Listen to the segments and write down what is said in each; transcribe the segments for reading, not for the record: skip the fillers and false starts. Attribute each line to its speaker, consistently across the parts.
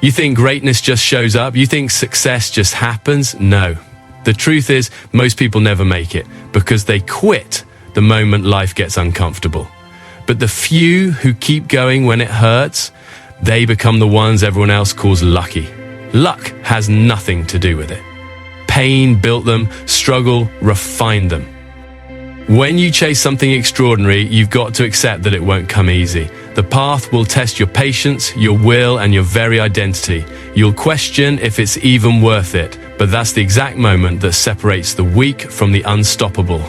Speaker 1: You think greatness just shows up? You think success just happens? No. The truth is, most people never make it because they quit the moment life gets uncomfortable. But the few who keep going when it hurts, they become the ones everyone else calls lucky. Luck has nothing to do with it. Pain built them, struggle refined them. When you chase something extraordinary, you've got to accept that it won't come easy. The path will test your patience, your will, and your very identity. You'll question if it's even worth it, but that's the exact moment that separates the weak from the unstoppable.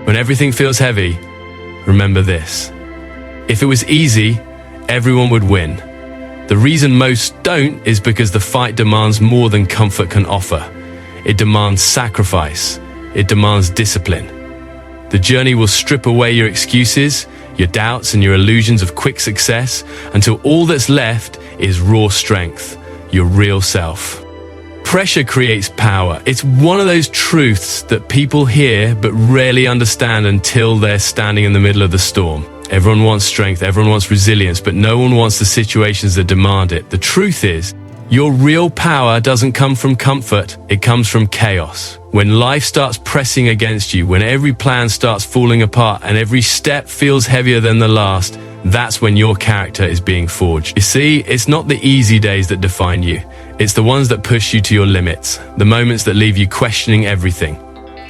Speaker 1: When everything feels heavy, remember this. If it was easy, everyone would win. The reason most don't is because the fight demands more than comfort can offer. It demands sacrifice. It demands discipline. The journey will strip away your excuses, your doubts, and your illusions of quick success until all that's left is raw strength, your real self. Pressure creates power. It's one of those truths that people hear but rarely understand until they're standing in the middle of the storm. Everyone wants strength, everyone wants resilience, but no one wants the situations that demand it. The truth is, your real power doesn't come from comfort, it comes from chaos. When life starts pressing against you, when every plan starts falling apart and every step feels heavier than the last, that's when your character is being forged. You see, it's not the easy days that define you. It's the ones that push you to your limits, the moments that leave you questioning everything.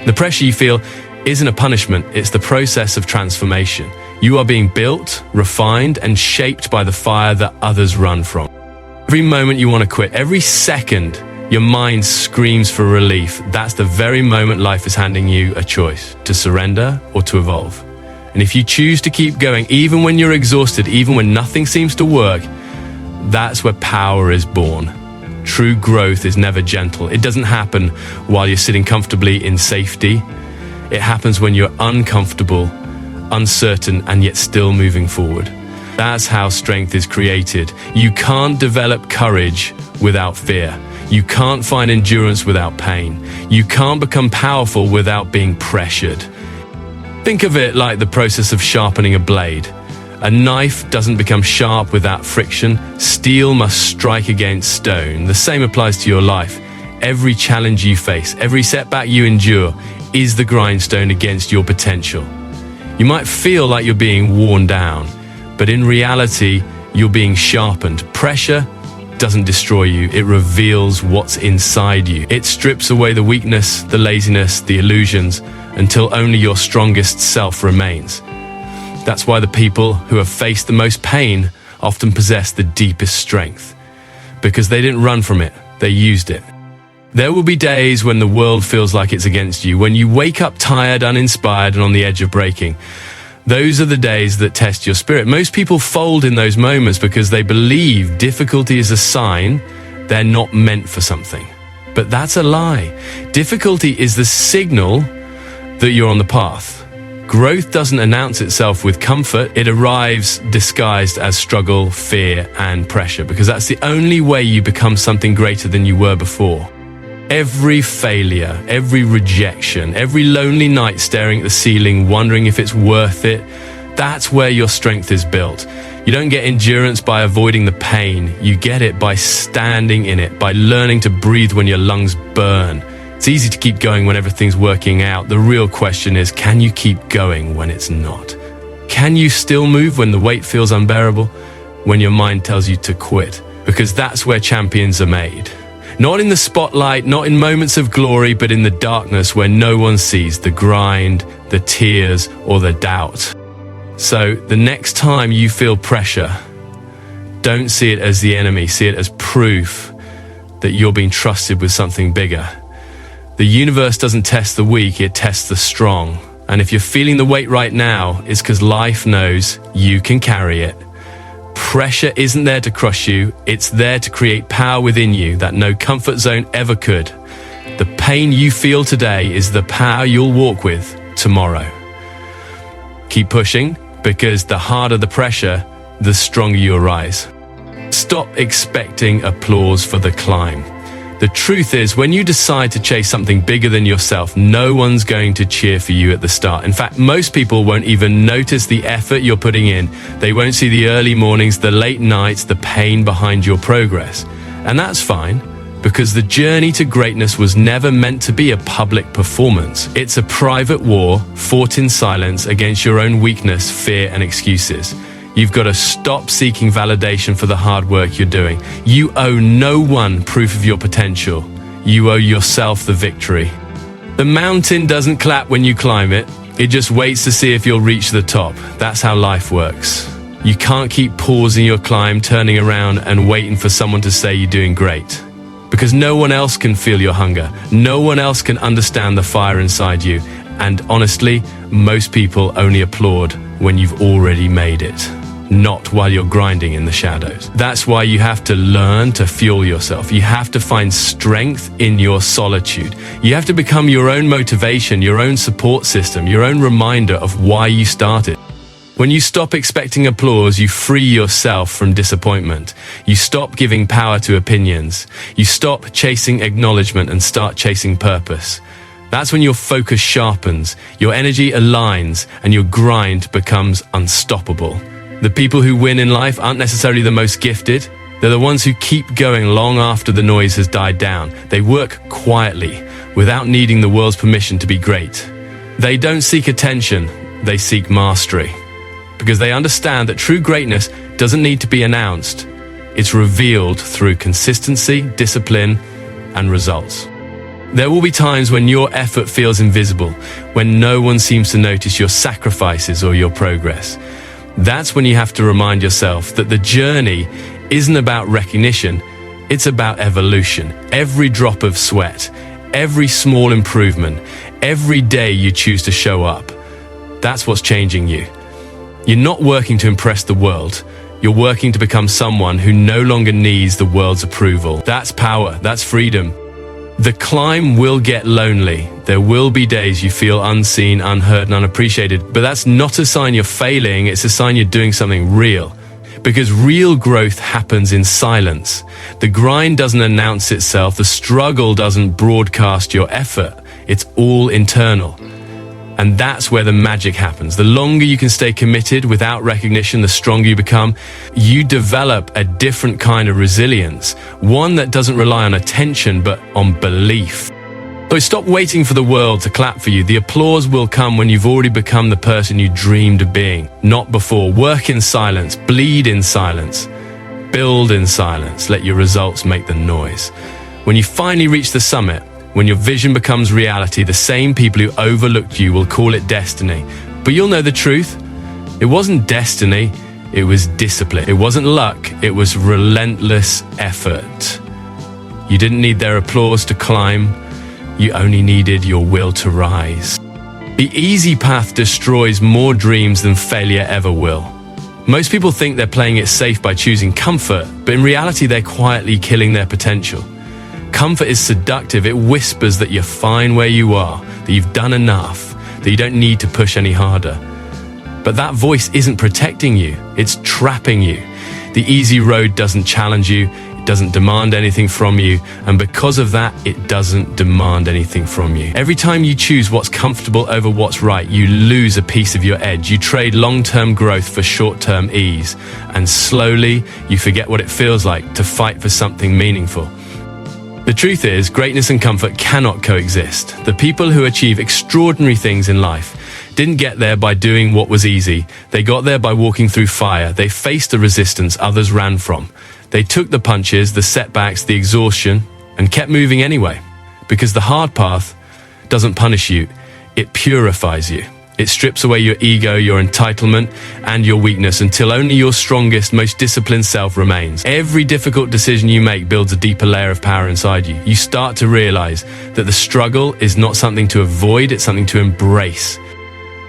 Speaker 1: The pressure you feel isn't a punishment, it's the process of transformation. You are being built, refined, and shaped by the fire that others run from. Every moment you want to quit, every second your mind screams for relief, that's the very moment life is handing you a choice, to surrender or to evolve. And if you choose to keep going, even when you're exhausted, even when nothing seems to work, that's where power is born. True growth is never gentle. It doesn't happen while you're sitting comfortably in safety. It happens when you're uncomfortable, uncertain, and yet still moving forward. That's how strength is created. You can't develop courage without fear. You can't find endurance without pain. You can't become powerful without being pressured. Think of it like the process of sharpening a blade. A knife doesn't become sharp without friction. Steel must strike against stone. The same applies to your life. Every challenge you face, every setback you endure, is the grindstone against your potential. You might feel like you're being worn down, but in reality, you're being sharpened. Pressure doesn't destroy you, it reveals what's inside you. It strips away the weakness, the laziness, the illusions, until only your strongest self remains. That's why the people who have faced the most pain often possess the deepest strength, because they didn't run from it, they used it. There will be days when the world feels like it's against you, when you wake up tired, uninspired, and on the edge of breaking. Those are the days that test your spirit. Most people fold in those moments because they believe difficulty is a sign they're not meant for something. But that's a lie. Difficulty is the signal that you're on the path. Growth doesn't announce itself with comfort. It arrives disguised as struggle, fear, and pressure, because that's the only way you become something greater than you were before. Every failure, every rejection, every lonely night staring at the ceiling, wondering if it's worth it, that's where your strength is built. You don't get endurance by avoiding the pain. You get it by standing in it, by learning to breathe when your lungs burn. It's easy to keep going when everything's working out. The real question is, can you keep going when it's not? Can you still move when the weight feels unbearable? When your mind tells you to quit? Because that's where champions are made. Not in the spotlight, not in moments of glory, but in the darkness where no one sees the grind, the tears, or the doubt. So the next time you feel pressure, don't see it as the enemy, see it as proof that you're being trusted with something bigger. The universe doesn't test the weak, it tests the strong. And if you're feeling the weight right now, it's because life knows you can carry it. Pressure isn't there to crush you, it's there to create power within you that no comfort zone ever could. The pain you feel today is the power you'll walk with tomorrow. Keep pushing, because the harder the pressure, the stronger you arise. Stop expecting applause for the climb. The truth is, when you decide to chase something bigger than yourself, no one's going to cheer for you at the start. In fact, most people won't even notice the effort you're putting in. They won't see the early mornings, the late nights, the pain behind your progress. And that's fine, because the journey to greatness was never meant to be a public performance. It's a private war fought in silence against your own weakness, fear, and excuses. You've got to stop seeking validation for the hard work you're doing. You owe no one proof of your potential. You owe yourself the victory. The mountain doesn't clap when you climb it. It just waits to see if you'll reach the top. That's how life works. You can't keep pausing your climb, turning around, and waiting for someone to say you're doing great. Because no one else can feel your hunger. No one else can understand the fire inside you. And honestly, most people only applaud when you've already made it, not while you're grinding in the shadows. That's why you have to learn to fuel yourself. You have to find strength in your solitude. You have to become your own motivation, your own support system, your own reminder of why you started. When you stop expecting applause, you free yourself from disappointment. You stop giving power to opinions. You stop chasing acknowledgement and start chasing purpose. That's when your focus sharpens, your energy aligns, and your grind becomes unstoppable. The people who win in life aren't necessarily the most gifted. They're the ones who keep going long after the noise has died down. They work quietly, without needing the world's permission to be great. They don't seek attention, they seek mastery. Because they understand that true greatness doesn't need to be announced. It's revealed through consistency, discipline, and results. There will be times when your effort feels invisible, when no one seems to notice your sacrifices or your progress. That's when you have to remind yourself that the journey isn't about recognition, it's about evolution. Every drop of sweat, every small improvement, every day you choose to show up, that's what's changing you. You're not working to impress the world. You're working to become someone who no longer needs the world's approval. That's power. That's freedom. The climb will get lonely. There will be days you feel unseen, unheard, and unappreciated, but that's not a sign you're failing. It's a sign you're doing something real. Because real growth happens in silence. The grind doesn't announce itself. The struggle doesn't broadcast your effort. It's all internal. And that's where the magic happens. The longer you can stay committed without recognition, the stronger you become. You develop a different kind of resilience, one that doesn't rely on attention, but on belief. So stop waiting for the world to clap for you. The applause will come when you've already become the person you dreamed of being, not before. Work in silence, bleed in silence, build in silence. Let your results make the noise. When you finally reach the summit, when your vision becomes reality, the same people who overlooked you will call it destiny. But you'll know the truth. It wasn't destiny, it was discipline. It wasn't luck, it was relentless effort. You didn't need their applause to climb, you only needed your will to rise. The easy path destroys more dreams than failure ever will. Most people think they're playing it safe by choosing comfort, but in reality they're quietly killing their potential. Comfort is seductive. It whispers that you're fine where you are, that you've done enough, that you don't need to push any harder. But that voice isn't protecting you, it's trapping you. The easy road doesn't challenge you, it doesn't demand anything from you, and because of that, it doesn't demand anything from you. Every time you choose what's comfortable over what's right, you lose a piece of your edge. You trade long-term growth for short-term ease, and slowly you forget what it feels like to fight for something meaningful. The truth is, greatness and comfort cannot coexist. The people who achieve extraordinary things in life didn't get there by doing what was easy. They got there by walking through fire. They faced the resistance others ran from. They took the punches, the setbacks, the exhaustion, and kept moving anyway. Because the hard path doesn't punish you, it purifies you. It strips away your ego, your entitlement, and your weakness until only your strongest, most disciplined self remains. Every difficult decision you make builds a deeper layer of power inside you. You start to realize that the struggle is not something to avoid, it's something to embrace.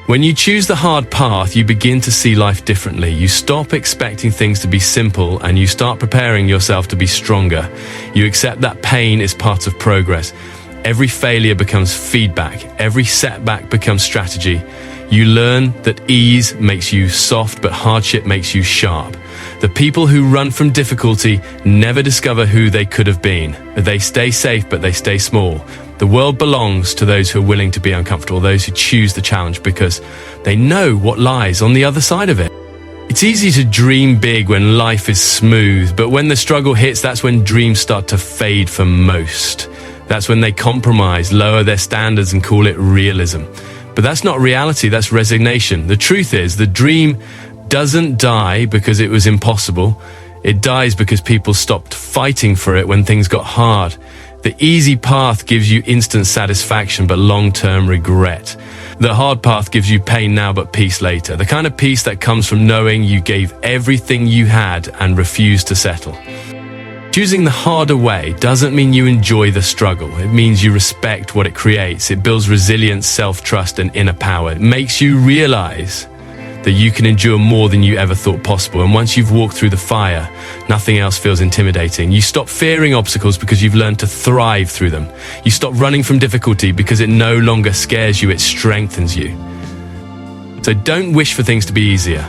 Speaker 1: When you choose the hard path, you begin to see life differently. You stop expecting things to be simple and you start preparing yourself to be stronger. You accept that pain is part of progress. Every failure becomes feedback. Every setback becomes strategy. You learn that ease makes you soft, but hardship makes you sharp. The people who run from difficulty never discover who they could have been. They stay safe, but they stay small. The world belongs to those who are willing to be uncomfortable, those who choose the challenge because they know what lies on the other side of it. It's easy to dream big when life is smooth, but when the struggle hits, that's when dreams start to fade for most. That's when they compromise, lower their standards, and call it realism. But that's not reality, that's resignation. The truth is, the dream doesn't die because it was impossible. It dies because people stopped fighting for it when things got hard. The easy path gives you instant satisfaction but long-term regret. The hard path gives you pain now but peace later. The kind of peace that comes from knowing you gave everything you had and refused to settle. Choosing the harder way doesn't mean you enjoy the struggle. It means you respect what it creates. It builds resilience, self-trust, and inner power. It makes you realize that you can endure more than you ever thought possible. And once you've walked through the fire, nothing else feels intimidating. You stop fearing obstacles because you've learned to thrive through them. You stop running from difficulty because it no longer scares you, it strengthens you. So don't wish for things to be easier.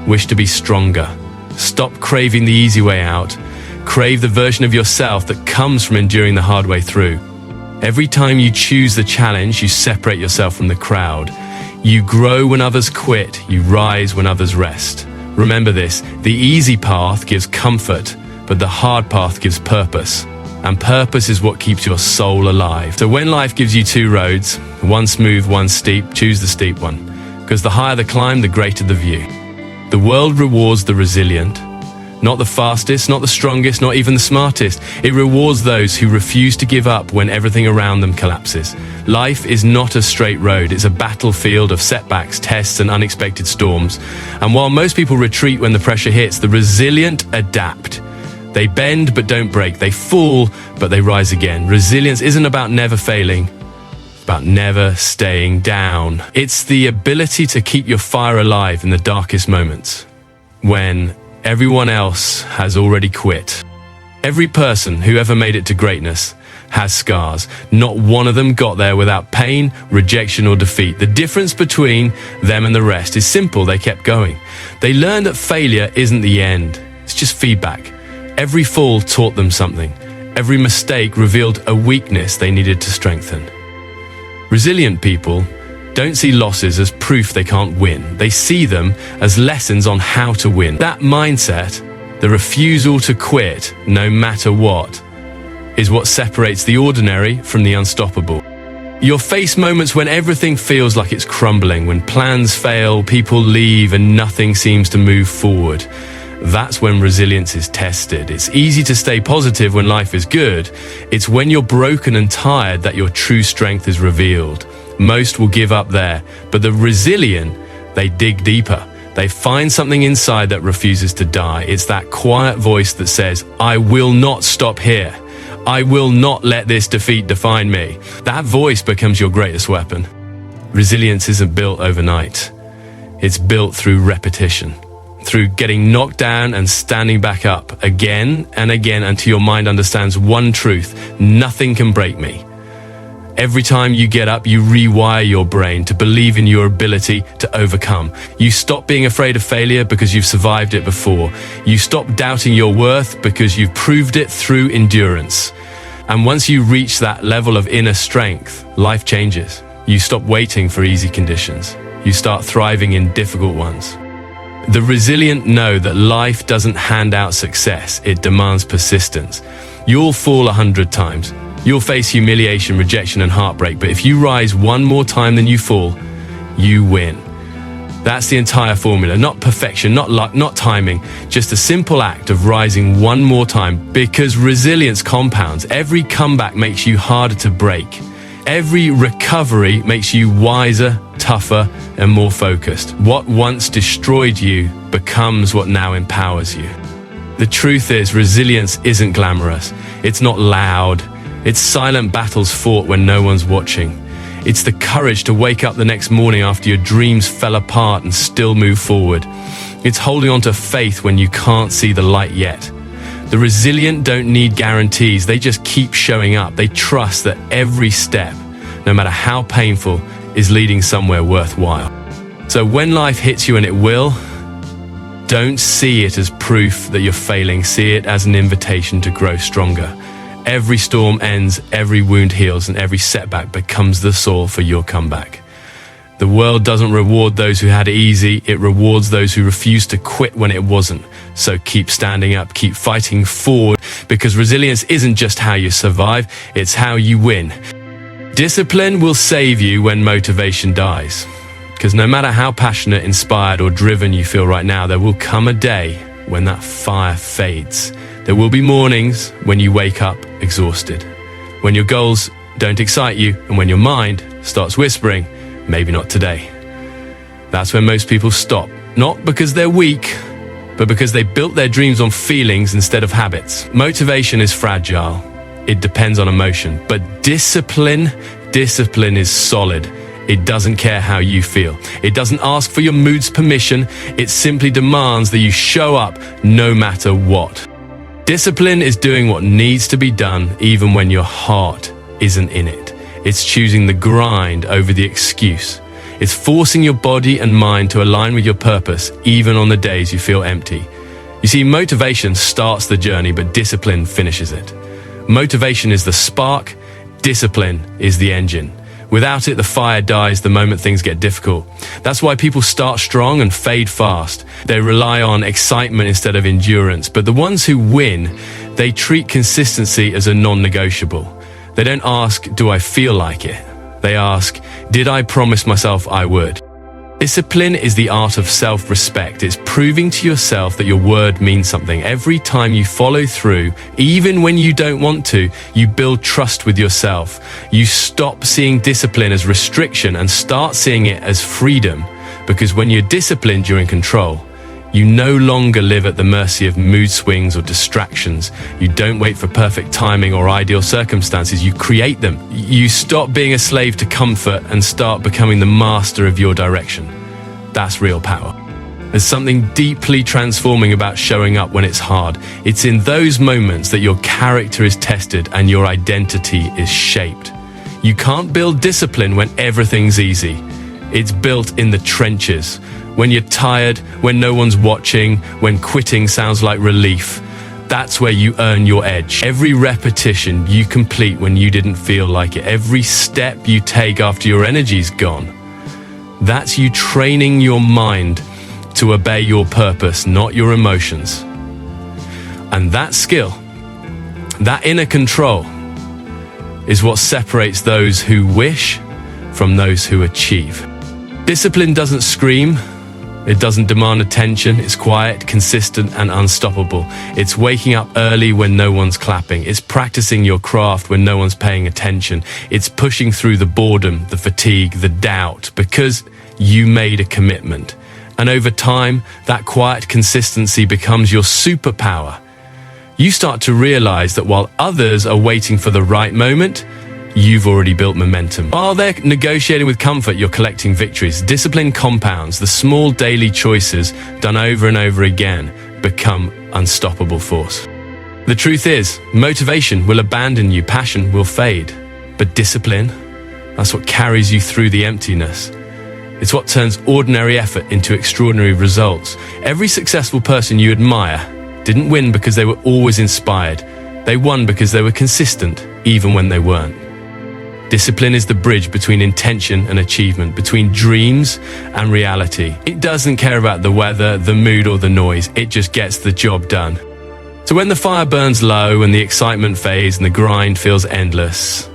Speaker 1: Wish to be stronger. Stop craving the easy way out. Crave the version of yourself that comes from enduring the hard way through. Every time you choose the challenge, you separate yourself from the crowd. You grow when others quit, you rise when others rest. Remember this, the easy path gives comfort, but the hard path gives purpose. And purpose is what keeps your soul alive. So when life gives you two roads, one smooth, one steep, choose the steep one. Because the higher the climb, the greater the view. The world rewards the resilient. Not the fastest, not the strongest, not even the smartest. It rewards those who refuse to give up when everything around them collapses. Life is not a straight road. It's a battlefield of setbacks, tests, and unexpected storms. And while most people retreat when the pressure hits, the resilient adapt. They bend but don't break. They fall but they rise again. Resilience isn't about never failing. It's about never staying down. It's the ability to keep your fire alive in the darkest moments, when everyone else has already quit. Every person who ever made it to greatness has scars. Not one of them got there without pain, rejection, or defeat. The difference between them and the rest is simple. They kept going. They learned that failure isn't the end. It's just feedback. Every fall taught them something. Every mistake revealed a weakness they needed to strengthen. Resilient people don't see losses as proof they can't win. They see them as lessons on how to win. That mindset, the refusal to quit no matter what, is what separates the ordinary from the unstoppable. You'll face moments when everything feels like it's crumbling, when plans fail, people leave, and nothing seems to move forward. That's when resilience is tested. It's easy to stay positive when life is good. It's when you're broken and tired that your true strength is revealed. Most will give up there, but the resilient, they dig deeper. They find something inside that refuses to die. It's that quiet voice that says, I will not stop here. I will not let this defeat define me. That voice becomes your greatest weapon. Resilience isn't built overnight. It's built through repetition, through getting knocked down and standing back up again and again until your mind understands one truth: nothing can break me. Every time you get up, you rewire your brain to believe in your ability to overcome. You stop being afraid of failure because you've survived it before. You stop doubting your worth because you've proved it through endurance. And once you reach that level of inner strength, life changes. You stop waiting for easy conditions. You start thriving in difficult ones. The resilient know that life doesn't hand out success, it demands persistence. You'll fall 100 times. You'll face humiliation, rejection, and heartbreak, but if you rise one more time than you fall, you win. That's the entire formula. Not perfection, not luck, not timing, just a simple act of rising one more time, because resilience compounds. Every comeback makes you harder to break. Every recovery makes you wiser, tougher, and more focused. What once destroyed you becomes what now empowers you. The truth is, resilience isn't glamorous. It's not loud. It's silent battles fought when no one's watching. It's the courage to wake up the next morning after your dreams fell apart and still move forward. It's holding on to faith when you can't see the light yet. The resilient don't need guarantees. They just keep showing up. They trust that every step, no matter how painful, is leading somewhere worthwhile. So when life hits you, and it will, don't see it as proof that you're failing. See it as an invitation to grow stronger. Every storm ends, every wound heals, and every setback becomes the soil for your comeback. The world doesn't reward those who had it easy, it rewards those who refuse to quit when it wasn't. So keep standing up, keep fighting forward, because resilience isn't just how you survive, it's how you win. Discipline will save you when motivation dies. Because no matter how passionate, inspired, or driven you feel right now, there will come a day when that fire fades. There will be mornings when you wake up exhausted, when your goals don't excite you, and when your mind starts whispering, maybe not today. That's when most people stop, not because they're weak, but because they built their dreams on feelings instead of habits. Motivation is fragile. It depends on emotion, but discipline is solid. It doesn't care how you feel. It doesn't ask for your mood's permission. It simply demands that you show up no matter what. Discipline is doing what needs to be done even when your heart isn't in it. It's choosing the grind over the excuse. It's forcing your body and mind to align with your purpose, even on the days you feel empty. You see, motivation starts the journey, but discipline finishes it. Motivation is the spark, discipline is the engine. Without it, the fire dies the moment things get difficult. That's why people start strong and fade fast. They rely on excitement instead of endurance. But the ones who win, they treat consistency as a non-negotiable. They don't ask, do I feel like it? They ask, did I promise myself I would? Discipline is the art of self-respect. It's proving to yourself that your word means something. Every time you follow through, even when you don't want to, you build trust with yourself. You stop seeing discipline as restriction and start seeing it as freedom. Because when you're disciplined, you're in control. You no longer live at the mercy of mood swings or distractions. You don't wait for perfect timing or ideal circumstances. You create them. You stop being a slave to comfort and start becoming the master of your direction. That's real power. There's something deeply transforming about showing up when it's hard. It's in those moments that your character is tested and your identity is shaped. You can't build discipline when everything's easy. It's built in the trenches. When you're tired, when no one's watching, when quitting sounds like relief, that's where you earn your edge. Every repetition you complete when you didn't feel like it, every step you take after your energy's gone, that's you training your mind to obey your purpose, not your emotions. And that skill, that inner control, is what separates those who wish from those who achieve. Discipline doesn't scream. It doesn't demand attention. It's quiet, consistent, and unstoppable. It's waking up early when no one's clapping. It's practicing your craft when no one's paying attention. It's pushing through the boredom, the fatigue, the doubt, because you made a commitment. And over time, that quiet consistency becomes your superpower. You start to realize that while others are waiting for the right moment, you've already built momentum. While they're negotiating with comfort, you're collecting victories. Discipline compounds. The small daily choices done over and over again become unstoppable force. The truth is, motivation will abandon you, passion will fade. But discipline, that's what carries you through the emptiness. It's what turns ordinary effort into extraordinary results. Every successful person you admire didn't win because they were always inspired. They won because they were consistent, even when they weren't. Discipline is the bridge between intention and achievement, between dreams and reality. It doesn't care about the weather, the mood, or the noise. It just gets the job done. So when the fire burns low and the excitement fades and the grind feels endless,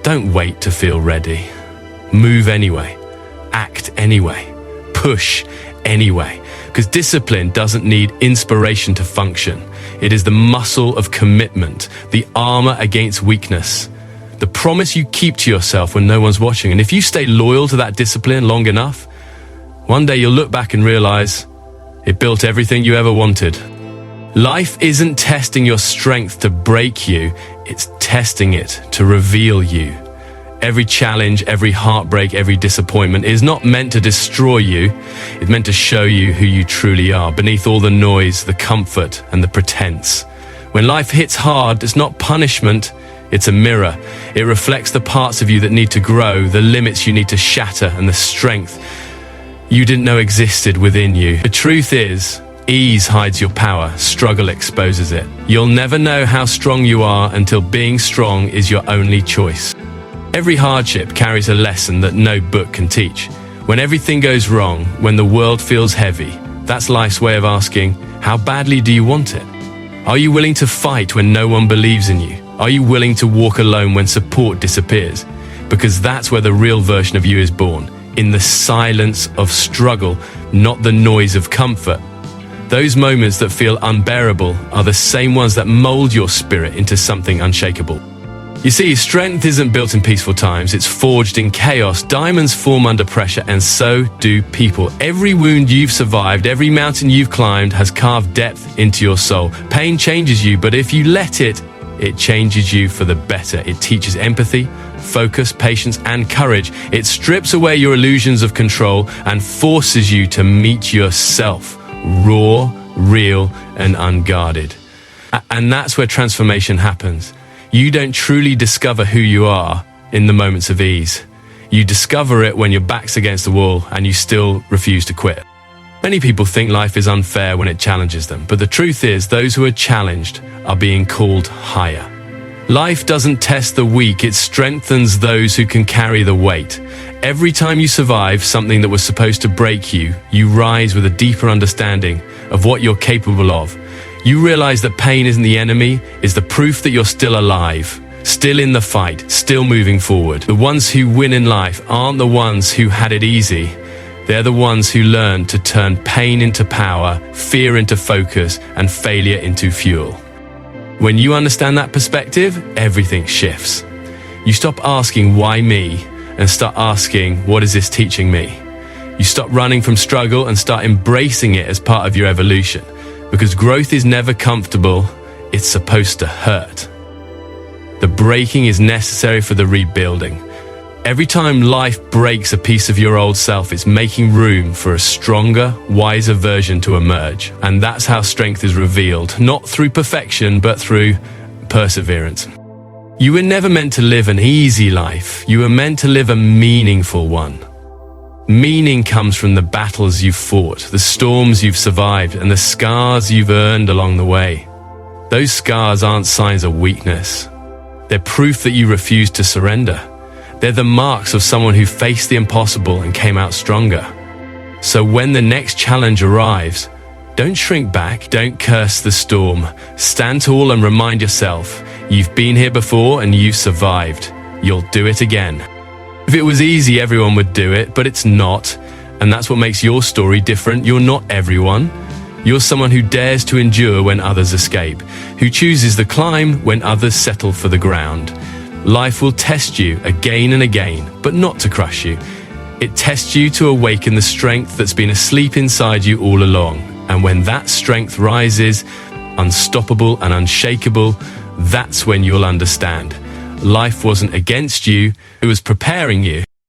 Speaker 1: don't wait to feel ready. Move anyway. Act anyway. Push anyway. Because discipline doesn't need inspiration to function. It is the muscle of commitment, the armor against weakness. The promise you keep to yourself when no one's watching. And if you stay loyal to that discipline long enough, one day you'll look back and realize it built everything you ever wanted. Life isn't testing your strength to break you, it's testing it to reveal you. Every challenge, every heartbreak, every disappointment is not meant to destroy you. It's meant to show you who you truly are, beneath all the noise, the comfort, and the pretense. When life hits hard, it's not punishment. It's a mirror. It reflects the parts of you that need to grow, the limits you need to shatter, and the strength you didn't know existed within you. The truth is, ease hides your power, struggle exposes it. You'll never know how strong you are until being strong is your only choice. Every hardship carries a lesson that no book can teach. When everything goes wrong, when the world feels heavy, that's life's way of asking, how badly do you want it? Are you willing to fight when no one believes in you? Are you willing to walk alone when support disappears? Because that's where the real version of you is born, in the silence of struggle, not the noise of comfort. Those moments that feel unbearable are the same ones that mold your spirit into something unshakable. You see, strength isn't built in peaceful times, it's forged in chaos. Diamonds form under pressure, and so do people. Every wound you've survived, every mountain you've climbed has carved depth into your soul. Pain changes you, but if you let it, it changes you for the better. It teaches empathy, focus, patience, and courage. It strips away your illusions of control and forces you to meet yourself, raw, real, and unguarded. And that's where transformation happens. You don't truly discover who you are in the moments of ease. You discover it when your back's against the wall and you still refuse to quit. Many people think life is unfair when it challenges them, but the truth is those who are challenged are being called higher. Life doesn't test the weak, it strengthens those who can carry the weight. Every time you survive something that was supposed to break you, you rise with a deeper understanding of what you're capable of. You realize that pain isn't the enemy, it's the proof that you're still alive, still in the fight, still moving forward. The ones who win in life aren't the ones who had it easy. They're the ones who learn to turn pain into power, fear into focus, and failure into fuel. When you understand that perspective, everything shifts. You stop asking, why me? And start asking, what is this teaching me? You stop running from struggle and start embracing it as part of your evolution. Because growth is never comfortable, it's supposed to hurt. The breaking is necessary for the rebuilding. Every time life breaks a piece of your old self, it's making room for a stronger, wiser version to emerge. And that's how strength is revealed, not through perfection, but through perseverance. You were never meant to live an easy life. You were meant to live a meaningful one. Meaning comes from the battles you've fought, the storms you've survived, and the scars you've earned along the way. Those scars aren't signs of weakness. They're proof that you refuse to surrender. They're the marks of someone who faced the impossible and came out stronger. So when the next challenge arrives, don't shrink back, don't curse the storm. Stand tall and remind yourself, you've been here before and you've survived. You'll do it again. If it was easy, everyone would do it, but it's not. And that's what makes your story different. You're not everyone. You're someone who dares to endure when others escape, who chooses the climb when others settle for the ground. Life will test you again and again, but not to crush you. It tests you to awaken the strength that's been asleep inside you all along. And when that strength rises, unstoppable and unshakable, that's when you'll understand. Life wasn't against you, it was preparing you.